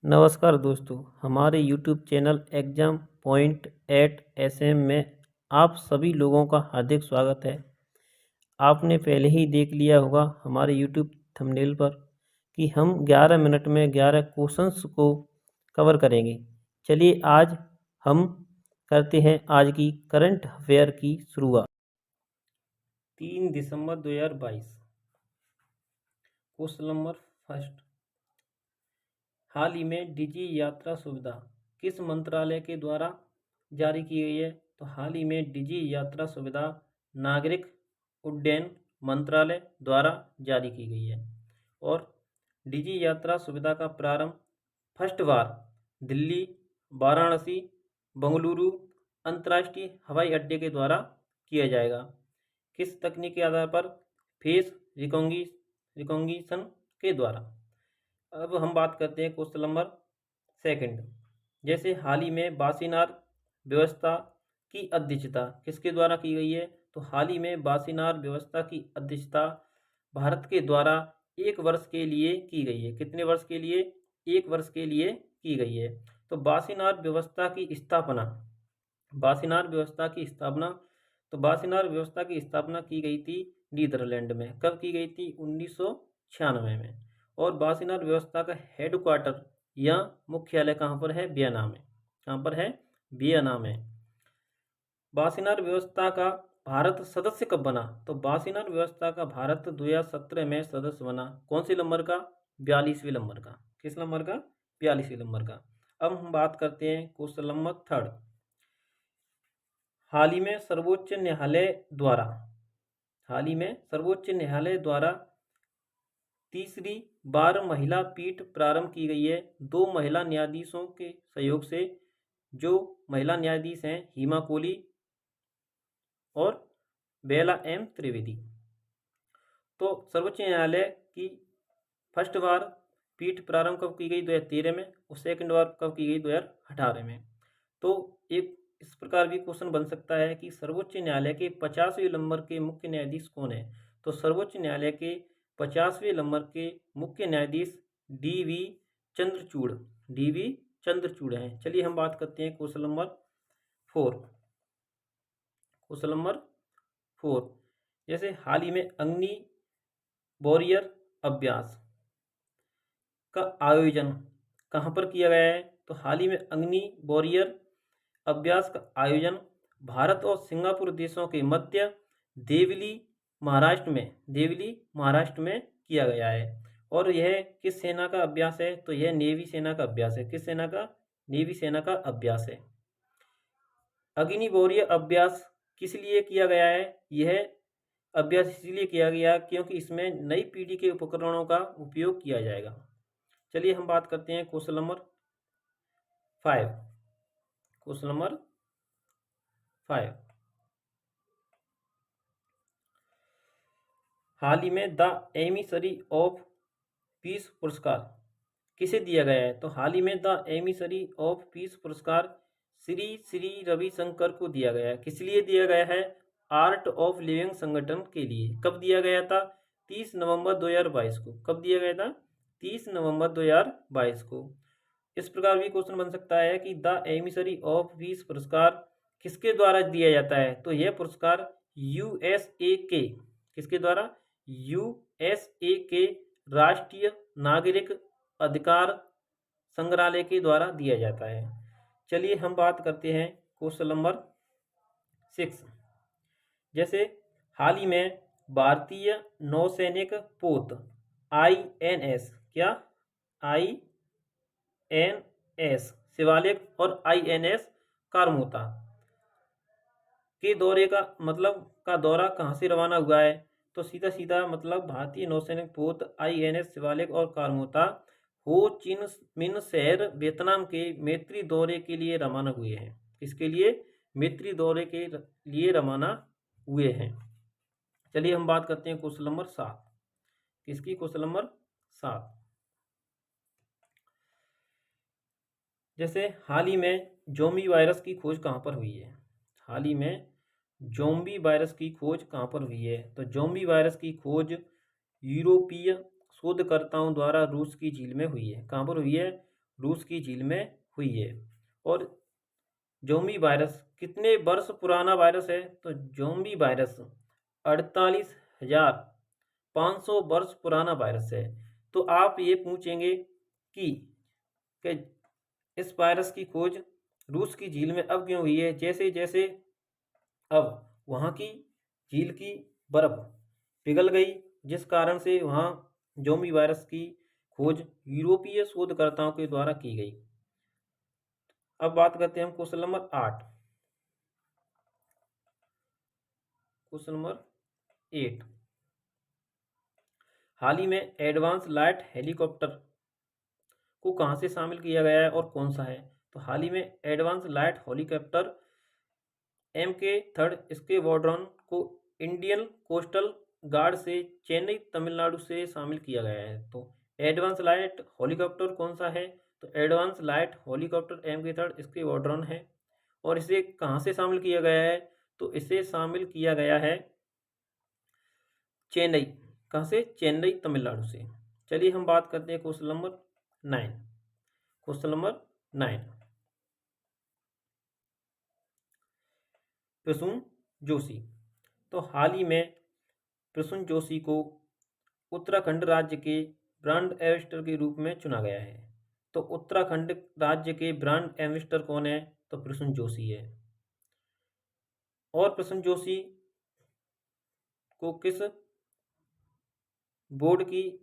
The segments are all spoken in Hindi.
नमस्कार दोस्तों, हमारे YouTube channel exam point at SM में आप सभी लोगों का हार्दिक स्वागत है। आपने पहले ही देख लिया होगा हमारे यूट्यूब थंबनेल पर कि हम 11 मिनट में 11 क्वेश्चंस को कवर करेंगे। चलिए आज हम करते हैं आज की करंट अफेयर की शुरुआत। 3 दिसंबर 2022। Question number first. हाल ही में डिजी यात्रा सुविधा किस मंत्रालय के द्वारा जारी की गई है? तो हाल ही में डिजी यात्रा सुविधा नागरिक उड्डयन मंत्रालय द्वारा जारी की गई है। और डिजी यात्रा सुविधा का प्रारंभ फर्स्ट बार दिल्ली, वाराणसी, बेंगलुरु अंतर्राष्ट्रीय हवाई अड्डे के द्वारा किया जाएगा। किस तकनीक के आधार पर? फेस रिकॉग्निशन के द्वारा। अब हम बात करते हैं क्वेश्चन नंबर सेकंड। जैसे हाल ही में बासीनार व्यवस्था की अध्यक्षता किसके द्वारा की गई है? तो हाल ही में बासीनार व्यवस्था की अध्यक्षता भारत के द्वारा 1 वर्ष के लिए की गई है। कितने वर्ष के लिए? 1 वर्ष के लिए की गई है। तो बासीनार व्यवस्था की स्थापना की गई थी नीदरलैंड में। कब की गई थी? 1996 में। और बासीनार व्यवस्था का हेडक्वार्टर या मुख्यालय कहाँ पर है? वियना में। कहाँ पर है? वियना में। बासीनार व्यवस्था का भारत सदस्य कब बना? तो बासीनार व्यवस्था का भारत 2017 में सदस्य बना। कौन सी नंबर का? 42वें नंबर का। किस नंबर का? 42वें नंबर का। अब हम बात करते हैं क्वेश्चन नंबर थर्ड। हाल ही में सर्वोच्च न्यायालय द्वारा तीसरी बार महिला पीठ प्रारंभ की गई है 2 महिला न्यायाधीशों के सहयोग से। जो महिला न्यायाधीश हैं हिमा कोहली और बेला एम त्रिवेदी। तो सर्वोच्च न्यायालय की फर्स्ट बार पीठ प्रारंभ कब की गई? 2013 में। और सेकंड बार कब की गई? 2018 में। तो एक इस प्रकार भी क्वेश्चन बन सकता है कि सर्वोच्च न्यायालय के 50वें नंबर के मुख्य न्यायाधीश कौन है? तो सर्वोच्च न्यायालय के 50वें नंबर के मुख्य न्यायाधीश डी.वी. चंद्रचूड़ हैं। चलिए हम बात करते हैं क्वेश्चन नंबर 4। जैसे हाल ही में अग्नि वॉरियर अभ्यास का आयोजन कहाँ पर किया गया है? तो हाल ही में अग्नि वॉरियर अभ्यास का आयोजन भारत और सिंगापुर देशों के मध्य देवली महाराष्ट्र में किया गया है। और यह किस सेना का अभ्यास है? तो यह नेवी सेना का अभ्यास है। किस सेना का? नेवी सेना का अभ्यास है। अग्नि वॉरियर अभ्यास किस लिए किया गया है? यह अभ्यास इसलिए किया गया क्योंकि इसमें नई पीढ़ी के उपकरणों का उपयोग किया जाएगा। चलिए हम बात करते हैं क्वेश्चन नंबर 5। हाल ही में द एमिसरी ऑफ पीस पुरस्कार किसे दिया गया है? तो हाल ही में द एमिसरी ऑफ पीस पुरस्कार श्री रविशंकर को दिया गया है। किस लिए दिया गया है? आर्ट ऑफ लिविंग संगठन के लिए। कब दिया गया था? 30 नवंबर 2022 को। कब दिया गया था? 30 नवंबर 2022 को। इस प्रकार भी क्वेश्चन बन सकता है कि द एमिसरी ऑफ पीस पुरस्कार किसके द्वारा दिया जाता है? तो यह पुरस्कार यूएसए के किसके द्वारा? यूएसए के राष्ट्रीय नागरिक अधिकार संग्रहालय के द्वारा दिया जाता है। चलिए हम बात करते हैं क्वेश्चन नंबर 6। जैसे हाल ही में भारतीय नौसैनिक पोत INS INS शिवालिक और INS कारमोता के दौरा कहाँ से रवाना हुआ है? तो सीधा मतलब भारतीय नौसैनिक पोत INS शिवालिक और कारमोता हो चिन मिन शहर वियतनाम के मैत्री दौरे के लिए रवाना हुए हैं। किसके लिए? मैत्री दौरे के लिए रवाना हुए हैं। चलिए हम बात करते हैं क्वेश्चन नंबर 7। किसकी? Question number 7। जैसे हाल ही में ज़ोंबी वायरस की खोज कहाँ पर हुई है? हाल ही में ज़ोंबी वायरस की खोज कहाँ पर हुई है? तो ज़ोंबी वायरस की खोज यूरोपीय शोधकर्ताओं द्वारा रूस की झील में हुई है। कहाँ पर हुई है? रूस की झील में हुई है। और ज़ोंबी वायरस कितने वर्ष पुराना वायरस है? तो ज़ोंबी वायरस 48,500 वर्ष पुराना वायरस है। तो आप ये पूछेंगे कि इस वायरस की खोज रूस की झील में अब क्यों हुई है? जैसे जैसे अब वहाँ की झील की बर्फ पिघल गई, जिस कारण से वहाँ ज़ोंबी वायरस की खोज यूरोपीय शोधकर्ताओं के द्वारा की गई। अब बात करते हैं हम क्वेश्चन नंबर 8। क्वेश्चन नंबर 8, हाल ही में एडवांस लाइट हेलीकॉप्टर को कहाँ से शामिल किया गया है और कौन सा है? तो हाल ही में advance light helicopter MK3 squadron को इंडियन कोस्टल गार्ड से चेन्नई तमिलनाडु से शामिल किया गया है। तो एडवांस लाइट हेलीकॉप्टर कौन सा है? तो advance light helicopter MK3 squadron है। और इसे कहाँ से शामिल किया गया है? तो इसे शामिल किया गया है चेन्नई। कहाँ से? चेन्नई तमिलनाडु से। चलिए हम बात करते हैं question number 9। Question number 9, Prasoon Joshi. तो हाल ही में प्रसून जोशी को उत्तराखंड राज्य के ब्रांड एम्बेसडर के रूप में चुना गया है। तो उत्तराखंड राज्य के ब्रांड एम्बेसडर कौन है? तो प्रसून जोशी है। और प्रसून जोशी को किस बोर्ड की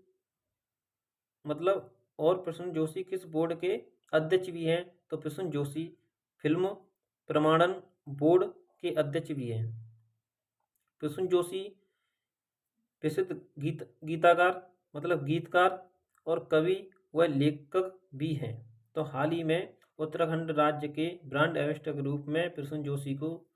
और प्रसून जोशी किस बोर्ड के अध्यक्ष भी हैं? तो प्रसून जोशी फिल्म प्रमाणन बोर्ड के अध्यक्ष भी हैं। प्रसून जोशी प्रसिद्ध गीतकार और कवि व लेखक भी हैं। तो हाल ही में उत्तराखंड राज्य के ब्रांड एम्बेसडर के रूप में प्रसून जोशी को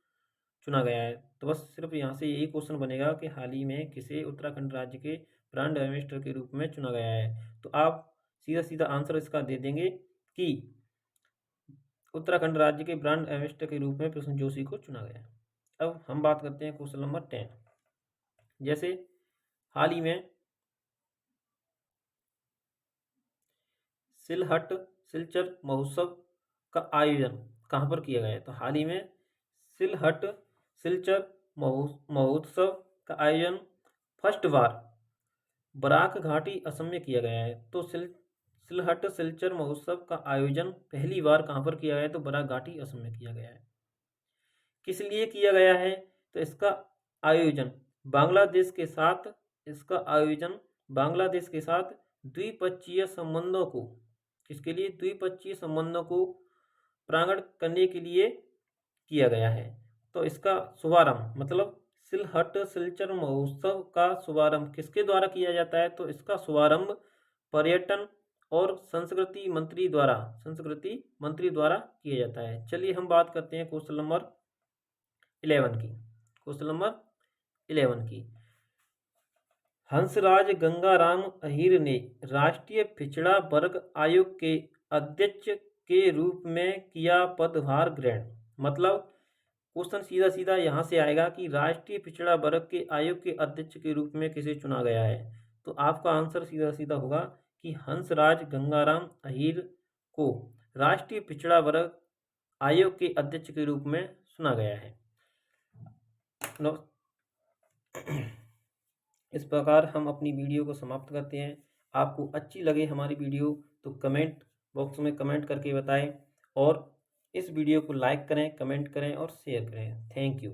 चुना गया है। तो बस सिर्फ यहाँ से यही क्वेश्चन बनेगा कि हाल ही में किसे उत्तराखंड राज्य के ब्रांड एम्बेसडर के रूप में चुना गया है। तो आप सीधा सीधा आंसर इसका दे देंगे कि उत्तराखंड राज्य के ब्रांड एम्बेसडर के रूप में प्रसून जोशी को चुना गया है। अब हम बात करते हैं क्वेश्चन नंबर 10। जैसे हाल ही में सिलहट सिलचर महोत्सव का आयोजन कहाँ पर किया गया है? तो हाल ही में सिलहट सिलचर महोत्सव का आयोजन फर्स्ट बार बराक घाटी असम में किया गया है। तो सिलहट सिलचर महोत्सव का आयोजन पहली बार कहाँ पर किया गया है? तो बराक घाटी असम में किया गया है। किस लिए किया गया है? तो इसका आयोजन बांग्लादेश के साथ द्विपक्षीय संबंधों को किसके लिए? द्विपक्षीय संबंधों को प्रांगण करने के लिए किया गया है। तो इसका शुभारंभ सिलहट सिलचर महोत्सव का शुभारंभ किसके द्वारा किया जाता है? तो इसका शुभारंभ पर्यटन और संस्कृति मंत्री द्वारा किया जाता है। चलिए हम बात करते हैं क्वेश्चन नंबर 11 की। क्वेश्चन नंबर 11 की, हंसराज गंगाराम अहीर ने राष्ट्रीय पिछड़ा वर्ग आयोग के अध्यक्ष के रूप में किया पदभार ग्रहण। क्वेश्चन सीधा सीधा यहाँ से आएगा कि राष्ट्रीय पिछड़ा वर्ग के आयोग के अध्यक्ष के रूप में किसे चुना गया है? तो आपका आंसर सीधा सीधा होगा कि हंसराज गंगाराम अहीर को राष्ट्रीय पिछड़ा वर्ग आयोग के अध्यक्ष के रूप में चुना गया है। इस प्रकार हम अपनी वीडियो को समाप्त करते हैं। आपको अच्छी लगे हमारी वीडियो तो कमेंट बॉक्स में कमेंट करके बताएं और इस वीडियो को लाइक करें, कमेंट करें और शेयर करें। Thank you.